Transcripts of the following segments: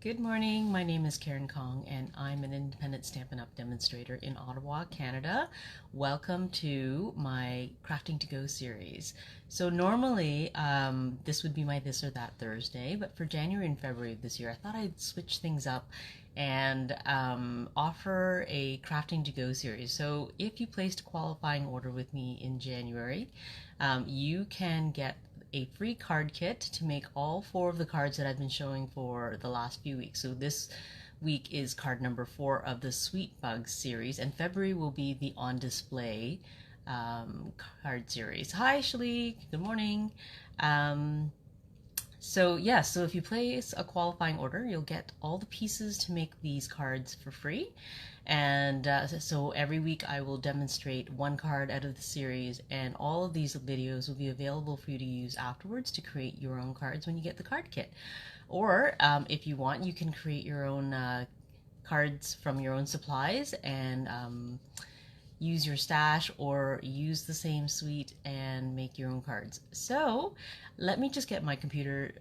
Good morning, my name is Karen Kong and I'm an independent Stampin' Up! Demonstrator in Ottawa, Canada. Welcome to my Crafting to Go series. So normally this would be my This or That Thursday, but for January and February of this year I thought I'd switch things up and offer a Crafting to Go series. So if you placed a qualifying order with me in January, you can get a free card kit to make all 4 of the cards that I've been showing for the last few weeks. So this week is card number 4 of the Sweet Bugs series, and February will be the On Display card series. Hi Shalik, good morning. So if you place a qualifying order, you'll get all the pieces to make these cards for free. And so every week I will demonstrate one card out of the series, and all of these videos will be available for you to use afterwards to create your own cards when you get the card kit. Or if you want, you can create your own cards from your own supplies and use your stash, or use the same suite and make your own cards. So let me just get my computer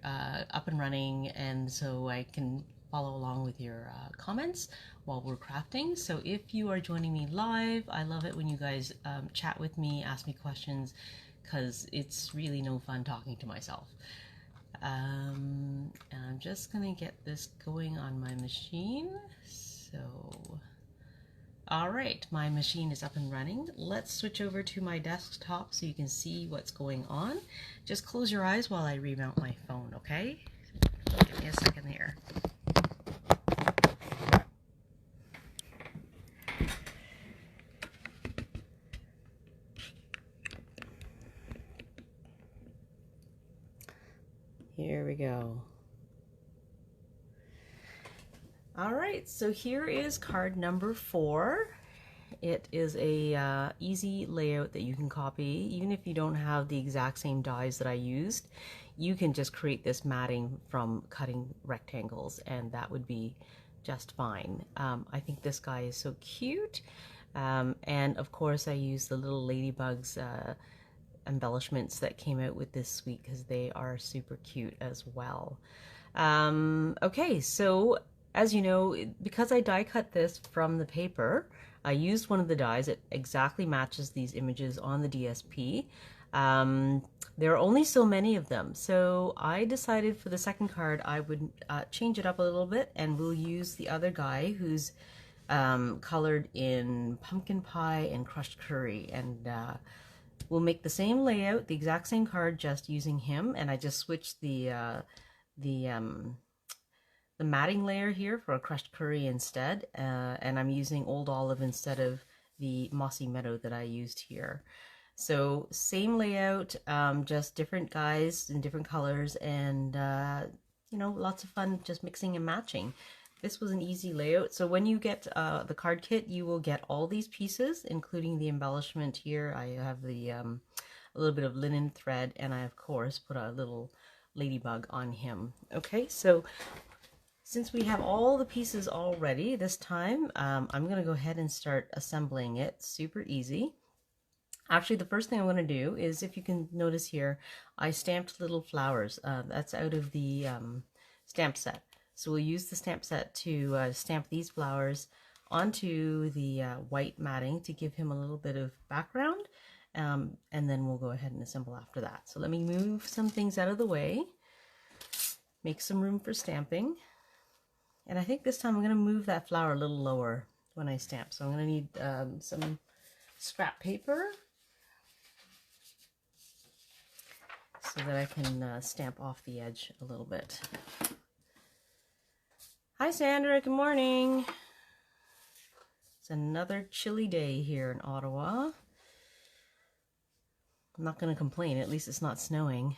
up and running, and so I can follow along with your comments while we're crafting. So if you are joining me live, I love it when you guys chat with me, ask me questions, because it's really no fun talking to myself. And I'm just gonna get this going on my machine. So alright, my machine is up and running. Let's switch over to my desktop so you can see what's going on. Just close your eyes while I remount my phone, okay? Give me a second here. Here we go. All right, so here is card number 4. It is a easy layout that you can copy. Even if you don't have the exact same dies that I used, you can just create this matting from cutting rectangles, and that would be just fine. I think this guy is so cute. And of course I use the little ladybugs embellishments that came out with this suite because they are super cute as well. Okay, so as you know, because I die cut this from the paper, I used one of the dies. It exactly matches these images on the DSP. There are only so many of them, so I decided for the second card I would change it up a little bit, and we'll use the other guy who's colored in pumpkin pie and crushed curry, and we'll make the same layout, the exact same card, just using him. And I just switched the matting layer here for a crushed curry instead, and I'm using Old Olive instead of the Mossy Meadow that I used here. So same layout, just different guys in different colors, and you know, lots of fun just mixing and matching. This was an easy layout. So when you get the card kit, you will get all these pieces, including the embellishment here. I have the a little bit of linen thread, and I of course put a little ladybug on him. Okay, so since we have all the pieces all ready this time, I'm going to go ahead and start assembling it. Super easy. Actually, the first thing I'm going to do is, if you can notice here, I stamped little flowers. That's out of the stamp set. So we'll use the stamp set to stamp these flowers onto the white matting to give him a little bit of background, and then we'll go ahead and assemble after that. So let me move some things out of the way, make some room for stamping. And I think this time I'm going to move that flower a little lower when I stamp. So I'm going to need some scrap paper so that I can stamp off the edge a little bit. Hi Sandra, good morning. It's another chilly day here in Ottawa. I'm not going to complain, at least it's not snowing.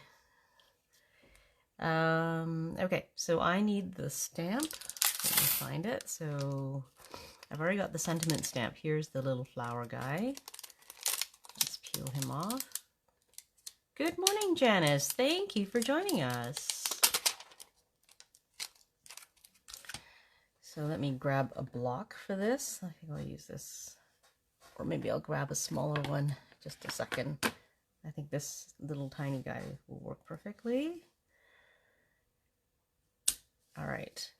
Okay, so I need the stamp. Let me find it. So I've already got the sentiment stamp. Here's the little flower guy. Let's peel him off. Good morning, Janice. Thank you for joining us. So let me grab a block for this. I think I'll use this, or maybe I'll grab a smaller one. Just a second. I think this little tiny guy will work perfectly. All right.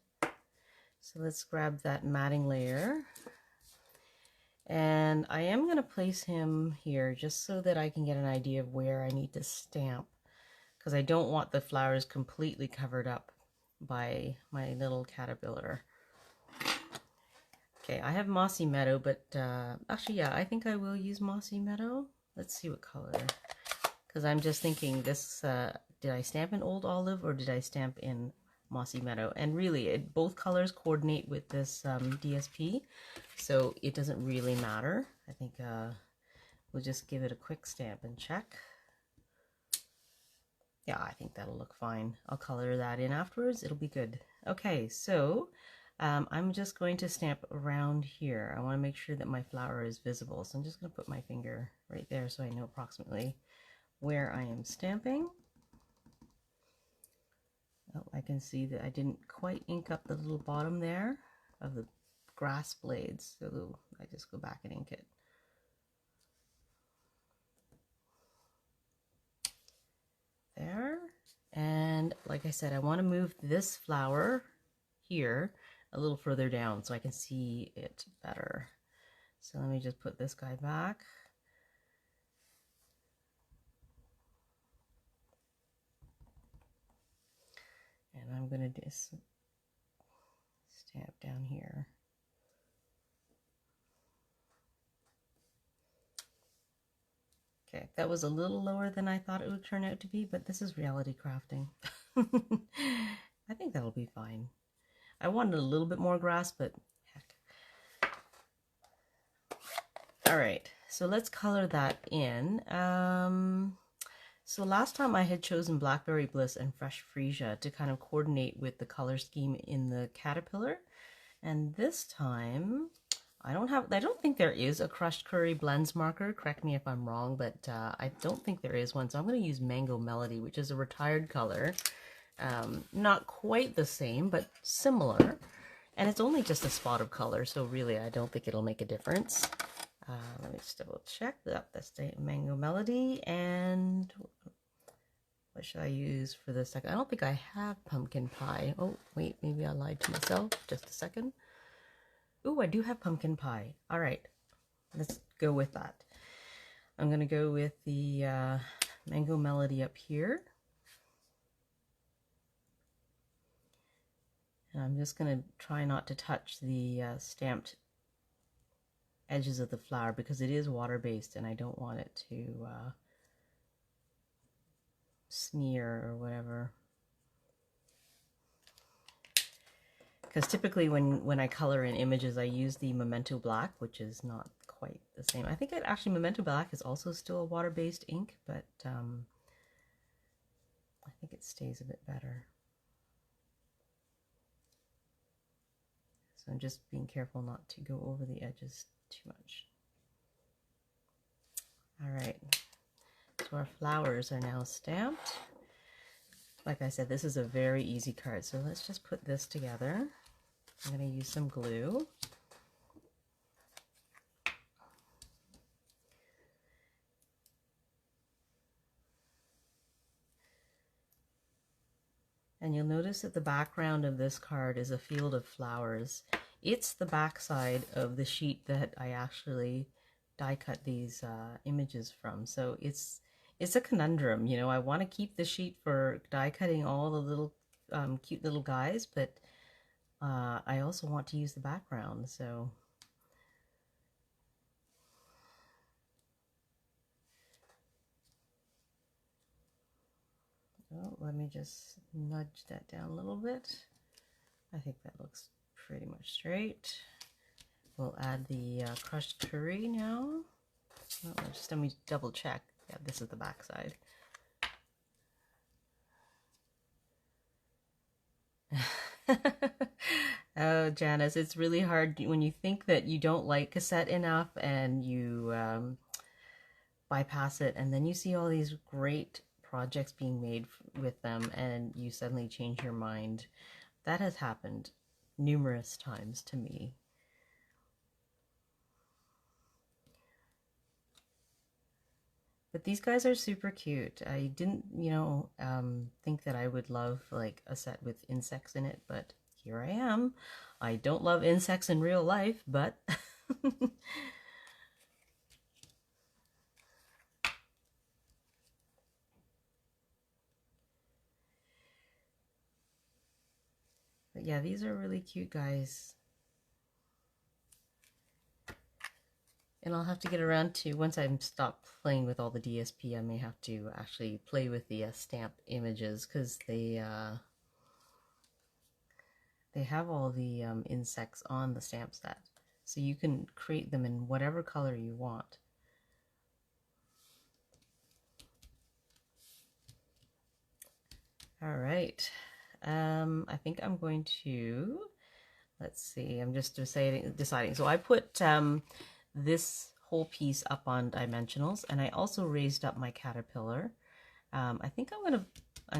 So let's grab that matting layer. And I am going to place him here just so that I can get an idea of where I need to stamp, because I don't want the flowers completely covered up by my little caterpillar. Okay, I have Mossy Meadow, but actually, yeah, I think I will use Mossy Meadow. Let's see what color, because I'm just thinking this, did I stamp in Old Olive or did I stamp in Mossy Meadow? And really, both colors coordinate with this DSP, so it doesn't really matter. I think we'll just give it a quick stamp and check. Yeah, I think that'll look fine. I'll color that in afterwards. It'll be good. Okay, so I'm just going to stamp around here. I want to make sure that my flower is visible. So I'm just going to put my finger right there so I know approximately where I am stamping. Oh, I can see that I didn't quite ink up the little bottom there of the grass blades. So I just go back and ink it. There. And like I said, I want to move this flower here a little further down so I can see it better. So let me just put this guy back. And I'm going to just stamp down here. Okay, that was a little lower than I thought it would turn out to be, but this is reality crafting. I think that'll be fine. I wanted a little bit more grass, but heck. All right, so let's color that in. So last time I had chosen Blackberry, Bliss, and Fresh Freesia to kind of coordinate with the color scheme in the caterpillar. And this time, I don't think there is a Crushed Curry Blends marker. Correct me if I'm wrong, but I don't think there is one. So I'm going to use Mango Melody, which is a retired color. Not quite the same, but similar. And it's only just a spot of color, so really I don't think it'll make a difference. Let me just double check that. That's the Mango Melody. And what should I use for the second? I don't think I have pumpkin pie. Oh, wait, maybe I lied to myself. Just a second. Oh, I do have pumpkin pie. All right, let's go with that. I'm going to go with the Mango Melody up here. And I'm just going to try not to touch the stamped edges of the flower because it is water-based and I don't want it to smear or whatever. Because typically when I color in images, I use the Memento Black, which is not quite the same. I think actually Memento Black is also still a water-based ink, but I think it stays a bit better. So I'm just being careful not to go over the edges too much. All right, so our flowers are now stamped. Like I said, this is a very easy card, so let's just put this together. I'm going to use some glue. And you'll notice that the background of this card is a field of flowers. It's the backside of the sheet that I actually die cut these images from. So it's a conundrum, you know. I want to keep the sheet for die cutting all the little cute little guys, but I also want to use the background, so oh, let me just nudge that down a little bit. I think that looks pretty much straight. We'll add the crushed curry now. Oh, just let me double check. Yeah, this is the back side. Oh, Janice, it's really hard when you think that you don't like cassette enough and you bypass it, and then you see all these great projects being made with them and you suddenly change your mind. That has happened numerous times to me. But these guys are super cute. I didn't, you know, think that I would love like a set with insects in it, but here I am. I don't love insects in real life, but but yeah, these are really cute, guys. And I'll have to get around to, once I'm stopped playing with all the DSP, I may have to actually play with the stamp images, because they have all the insects on the stamp set. So you can create them in whatever color you want. All right. I think I'm going to, let's see, I'm just deciding. So I put this whole piece up on dimensionals, and I also raised up my caterpillar. I think I'm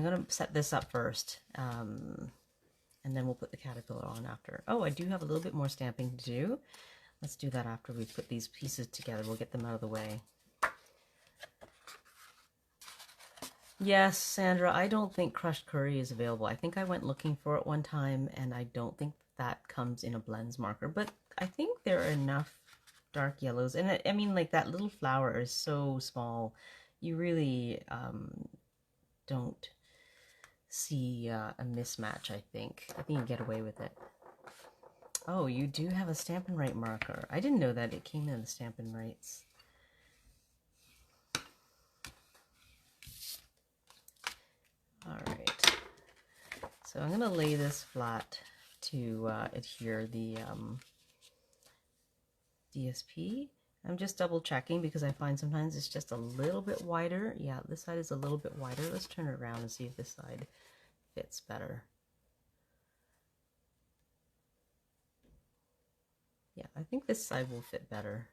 gonna set this up first, and then we'll put the caterpillar on after. Oh, I do have a little bit more stamping to do. Let's do that after we put these pieces together. We'll get them out of the way. Yes, Sandra, I don't think crushed curry is available. I think I went looking for it one time, and I don't think that comes in a blends marker, but I think there are enough dark yellows. And I mean, like, that little flower is so small. You really don't see a mismatch, I think. I think you get away with it. Oh, you do have a Stampin' Right marker. I didn't know that it came in the Stampin' Rights. All right, so I'm gonna lay this flat to adhere the DSP. I'm just double checking because I find sometimes it's just a little bit wider. Yeah, this side is a little bit wider. Let's turn it around and see if this side fits better. Yeah, I think this side will fit better.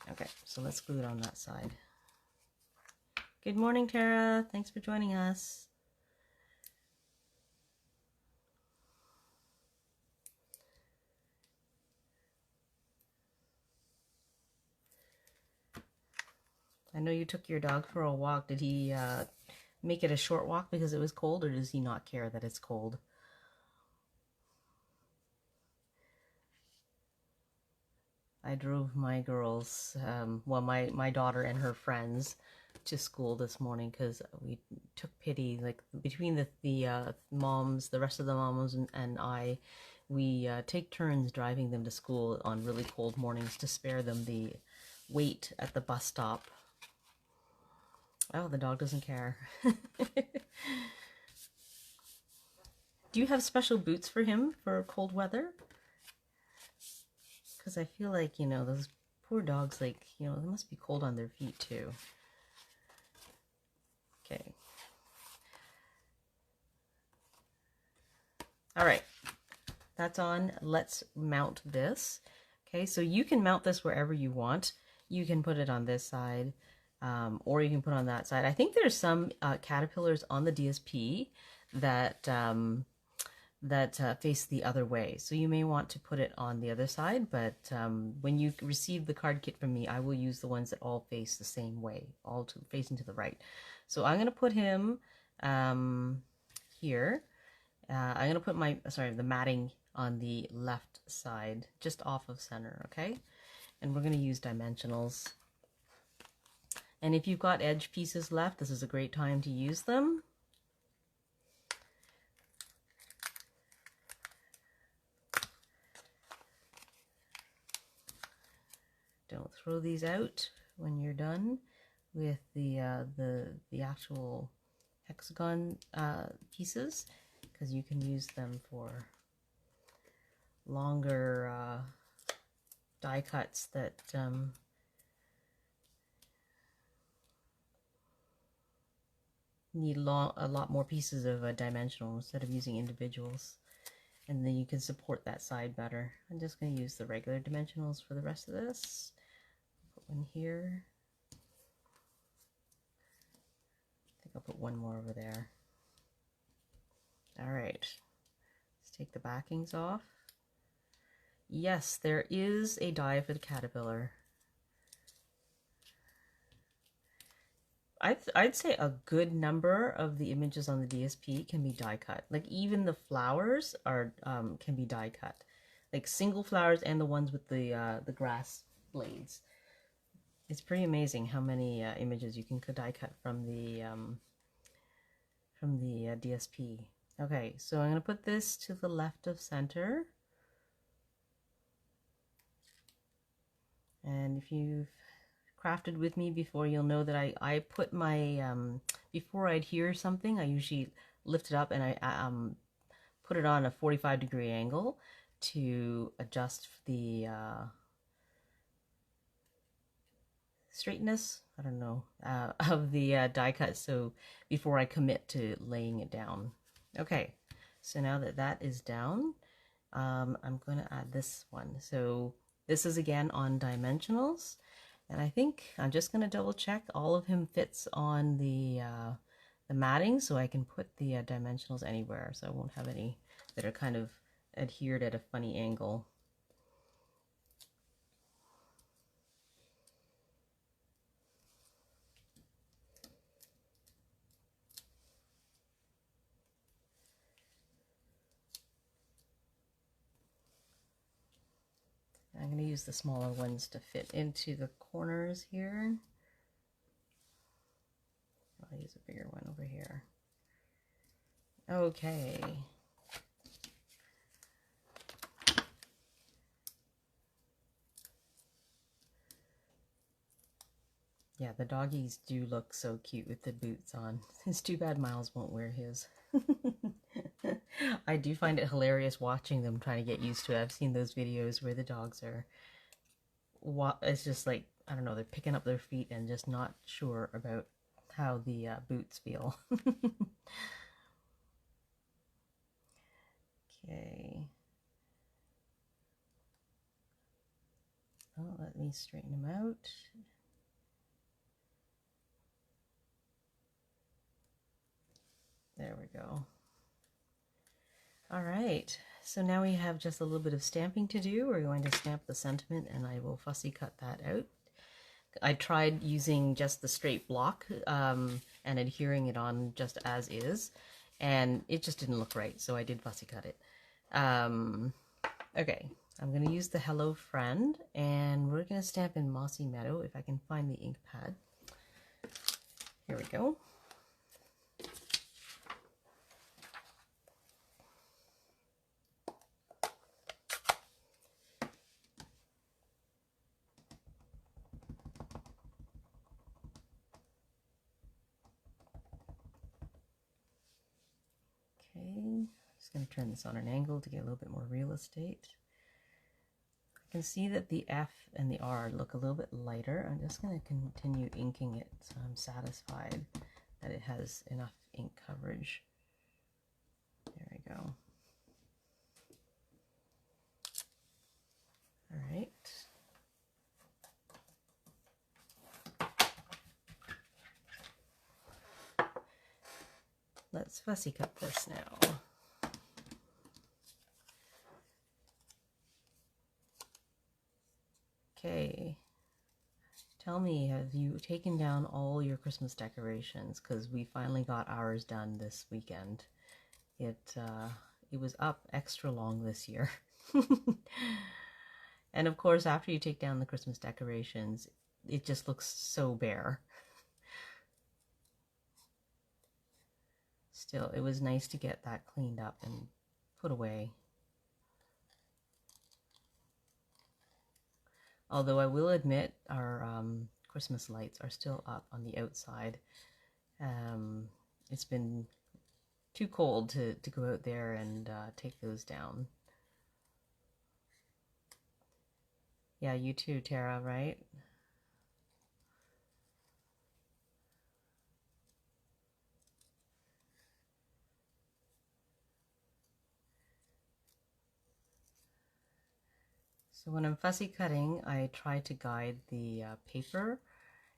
Okay, so let's glue it on that side. Good morning, Tara. Thanks for joining us. I know you took your dog for a walk. Did he make it a short walk because it was cold, or does he not care that it's cold? I drove my girls, well, my daughter and her friends, to school this morning because we took pity, like, between the moms, the rest of the moms and I, we take turns driving them to school on really cold mornings to spare them the wait at the bus stop. Oh, the dog doesn't care. Do you have special boots for him for cold weather? Because I feel like, you know, those poor dogs, like, you know, they must be cold on their feet too. Okay. All right, that's on. Let's mount this. Okay, so you can mount this wherever you want. You can put it on this side, or you can put it on that side. I think there's some caterpillars on the DSP that face the other way, so you may want to put it on the other side, but when you receive the card kit from me, I will use the ones that all face the same way, all facing to the right. So I'm going to put him here. I'm going to put the matting on the left side, just off of center, okay? And we're going to use dimensionals. And if you've got edge pieces left, this is a great time to use them. Don't throw these out when you're done with the actual hexagon pieces, because you can use them for longer die cuts that need a lot more pieces of a dimensional instead of using individuals, and then you can support that side better. I'm just going to use the regular dimensionals for the rest of this. Put one here. I think I'll put one more over there. All right, let's take the backings off. Yes, there is a die for the caterpillar. I'd say a good number of the images on the DSP can be die cut. Like even the flowers are can be die cut, like single flowers and the ones with the grass blades. It's pretty amazing how many images you can die cut from the DSP. Okay, so I'm going to put this to the left of center. And if you've crafted with me before, you'll know that I put my, before I adhere something, I usually lift it up and I put it on a 45-degree angle to adjust the straightness, I don't know, of the die cut, so before I commit to laying it down. Okay, so now that that is down, I'm going to add this one. So this is again on dimensionals, and I think I'm just going to double check all of him fits on the matting, so I can put the dimensionals anywhere, so I won't have any that are kind of adhered at a funny angle. I'm going to use the smaller ones to fit into the corners here. I'll use a bigger one over here. Okay. Yeah, the doggies do look so cute with the boots on. It's too bad Miles won't wear his. I do find it hilarious watching them trying to get used to it. I've seen those videos where the dogs are, it's just like, I don't know, they're picking up their feet and just not sure about how the boots feel. Okay. Oh, let me straighten them out. There we go. All right, so now we have just a little bit of stamping to do. We're going to stamp the sentiment, and I will fussy cut that out. I tried using just the straight block and adhering it on just as is, and it just didn't look right, so I did fussy cut it. Okay, I'm going to use the Hello Friend, and we're going to stamp in Mossy Meadow if I can find the ink pad. Here we go. Just going to turn this on an angle to get a little bit more real estate. I can see that the F and the R look a little bit lighter. I'm just going to continue inking it so I'm satisfied that it has enough ink coverage. There we go. All right. Let's fussy cut this now. Okay, tell me, have you taken down all your Christmas decorations? Because we finally got ours done this weekend. It was up extra long this year. And of course, after you take down the Christmas decorations, it just looks so bare. Still, it was nice to get that cleaned up and put away. Although I will admit our Christmas lights are still up on the outside. It's been too cold to go out there and take those down. Yeah, you too, Tara, right? So when I'm fussy cutting, I try to guide the paper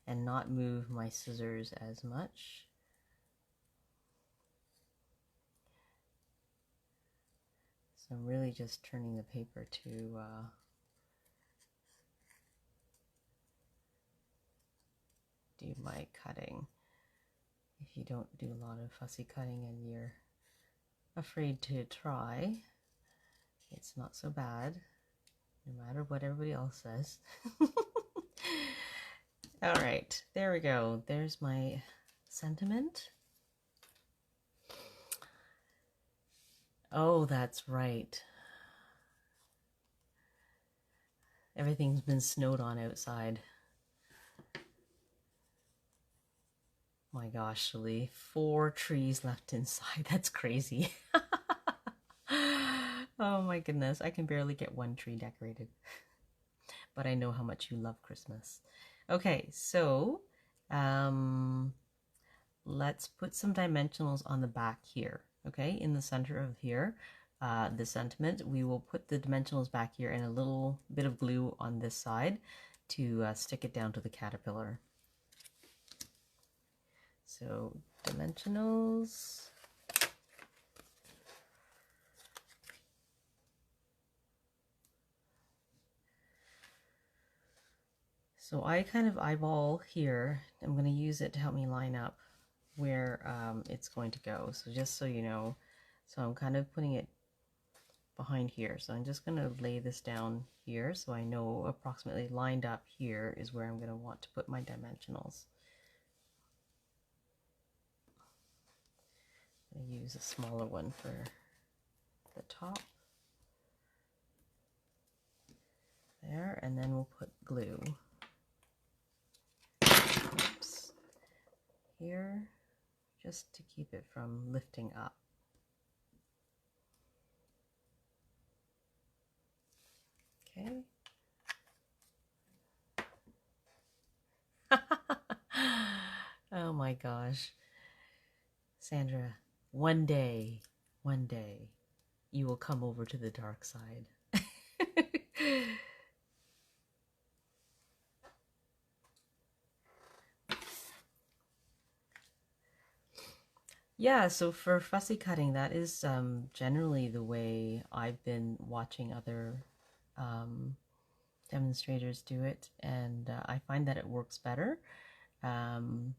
and not move my scissors as much. So I'm really just turning the paper to do my cutting. if you don't do a lot of fussy cutting and you're afraid to try, it's not so bad, no matter what everybody else says. All right, there we go. There's my sentiment. Oh, that's right. Everything's been snowed on outside. My gosh, Shirley, 4 trees left inside. That's crazy. Oh my goodness, I can barely get 1 tree decorated. But I know how much you love Christmas. Okay, so let's put some dimensionals on the back here. Okay, in the center of here, the sentiment, we will put the dimensionals back here and a little bit of glue on this side to stick it down to the caterpillar. So dimensionals. So I kind of eyeball here. I'm going to use it to help me line up where it's going to go. So just so you know, so I'm kind of putting it behind here. So I'm just going to lay this down here so I know approximately lined up here is where I'm going to want to put my dimensionals. I'm going to use a smaller one for the top. There, and then we'll put glue. Oops. Here, just to keep it from lifting up. Okay. Oh my gosh. Sandra, one day, you will come over to the dark side. Yeah, so for fussy cutting, that is generally the way I've been watching other demonstrators do it, and I find that it works better to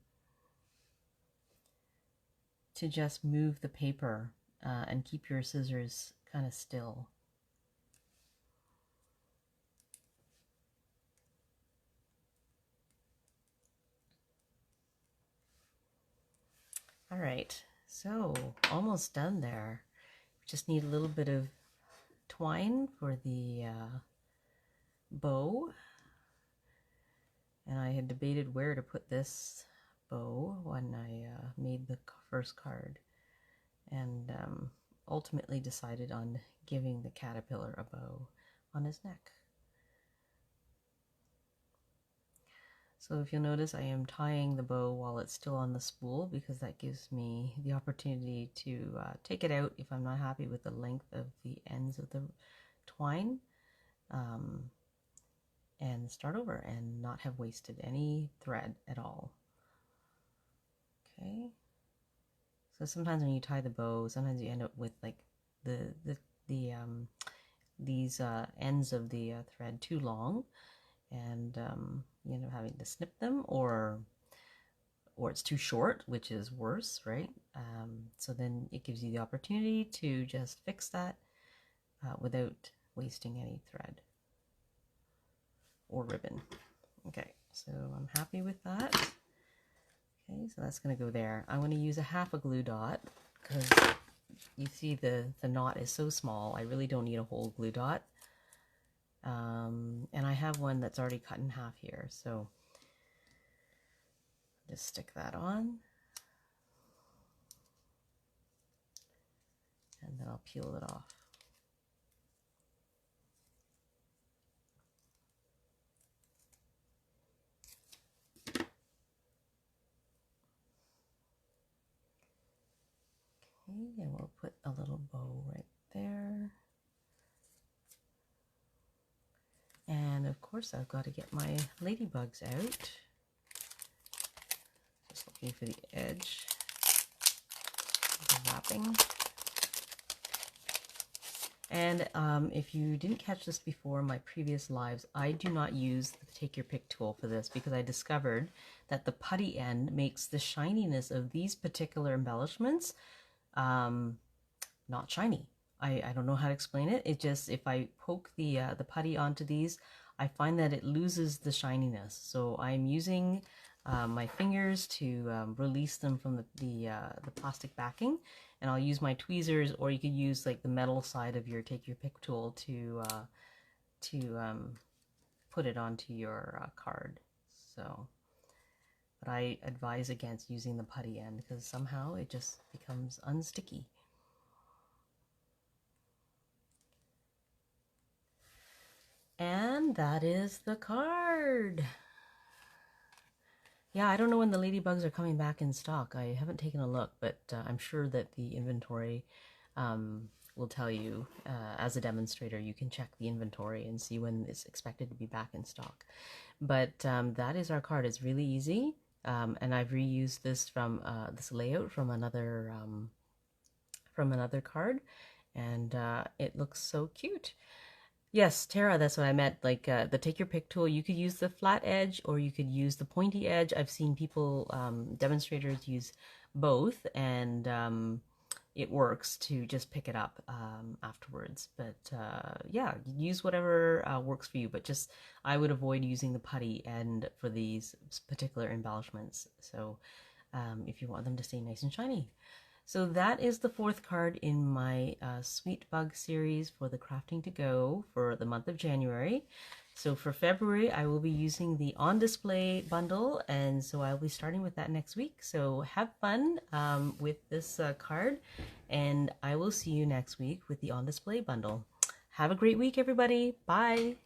just move the paper and keep your scissors kind of still. All right, so almost done there. Just need a little bit of twine for the bow. And I had debated where to put this bow when I made the first card, and ultimately decided on giving the caterpillar a bow on his neck. So if you'll notice, I am tying the bow while it's still on the spool because that gives me the opportunity to take it out if I'm not happy with the length of the ends of the twine, and start over and not have wasted any thread at all. Okay. So sometimes when you tie the bow, sometimes you end up with like these ends of the thread too long, and you end up having to snip them, or it's too short, which is worse, right? So then it gives you the opportunity to just fix that without wasting any thread or ribbon. Okay, so I'm happy with that. Okay, so that's going to go there. I'm going to use a half a glue dot because you see the knot is so small. I really don't need a whole glue dot. And I have one that's already cut in half here, so just stick that on. And then I'll peel it off. Okay, and we'll put a little bow right there. And of course I've got to get my ladybugs out. Just looking for the edge of the wrapping. And if you didn't catch this before in my previous lives, I do not use the Take Your Pick tool for this because I discovered that the putty end makes the shininess of these particular embellishments not shiny. I don't know how to explain it. It just, if I poke the putty onto these, I find that it loses the shininess. So I'm using my fingers to release them from the plastic backing, and I'll use my tweezers, or you could use like the metal side of your Take Your Pick tool to put it onto your card. So, but I advise against using the putty end because somehow it just becomes unsticky. And that is the card. Yeah, I don't know when the ladybugs are coming back in stock. I haven't taken a look, but I'm sure that the inventory will tell you. As a demonstrator, you can check the inventory and see when it's expected to be back in stock. But that is our card. It's really easy, and I've reused this from this layout from another card, and it looks so cute. Yes, Tara, that's what I meant. Like the Take Your Pick tool, you could use the flat edge or you could use the pointy edge. I've seen people, demonstrators, use both, and it works to just pick it up afterwards. But yeah, use whatever works for you. But just, I would avoid using the putty end for these particular embellishments. So if you want them to stay nice and shiny. So that is the fourth card in my Sweet Bug series for the Crafting to Go for the month of January. So for February, I will be using the On Display bundle, and so I'll be starting with that next week. So have fun with this card, and I will see you next week with the On Display bundle. Have a great week, everybody. Bye.